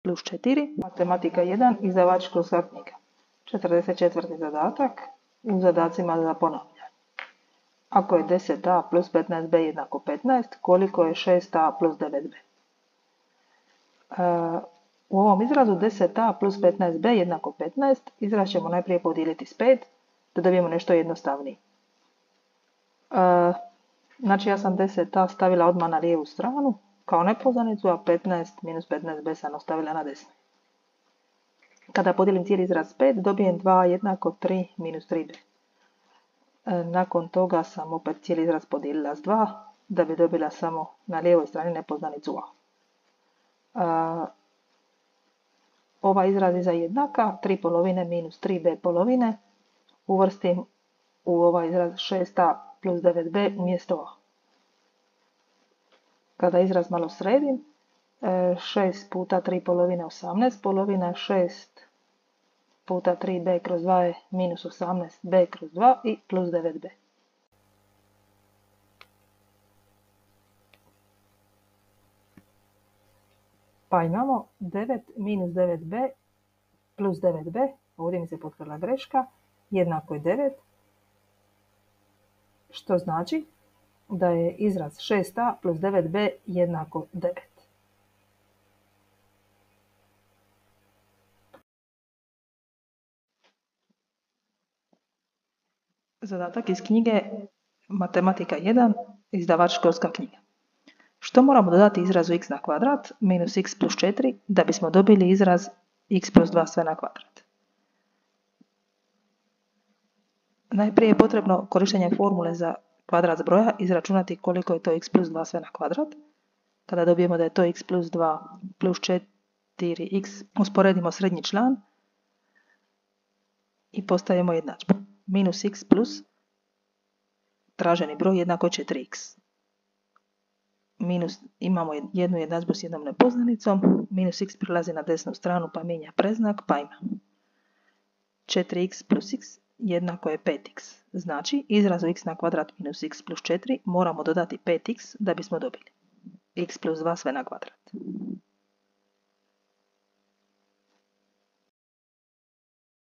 plus 4. Matematika 1, izdavač Školska knjiga. 44. zadatak u zadacima za ponavljanje. Ako je 10a plus 15b jednako 15, koliko je 6a plus 9b? U ovom izrazu 10a plus 15b jednako 15, izraz ćemo najprije podijeliti s 5, da dobijemo nešto jednostavnije. Znači ja sam 10a stavila odmah na lijevu stranu, kao nepoznanicu, a 15 minus 15b sam ostavila na desnu. Kada podijelim cijeli izraz 5, dobijem 2 jednako 3 minus 3b. Nakon toga sam opet cijeli izraz podijelila s 2, da bi dobila samo na lijevoj strani nepoznanicu a. Ovaj izraz iza jednaka, 3 polovine minus 3b polovine, uvrstim u ovaj izraz 6a plus 9b umjesto a. Kada izraz malo sredim, 6 puta 3 polovine 18 polovina, 6 puta 3b kroz 2 je minus 18b kroz 2 i plus 9b. Pa imamo 9 minus 9b plus 9b, ovdje mi se potkrala greška, jednako je 9, što znači da je izraz 6a plus 9b jednako 9. Zadatak iz knjige Matematika 1, izdavač Školska knjiga. Što moramo dodati izrazu x na kvadrat minus x plus 4 da bismo dobili izraz x plus 2 sve na kvadrat? Najprije je potrebno korištenjem formule za kvadrat zbroja izračunati koliko je to x plus 2 sve na kvadrat. Kada dobijemo da je to x plus 2 plus 4x, usporedimo srednji član i postavimo jednadžbu. Minus x plus traženi broj jednako je 4x. Minus, imamo jednu jednadžbu s jednom nepoznanicom, minus x prilazi na desnu stranu pa mijenja preznak, pa imamo 4x plus x jednako je 5x. Znači, izrazu x na kvadrat minus x plus 4 moramo dodati 5x da bismo dobili x plus 2 sve na kvadrat.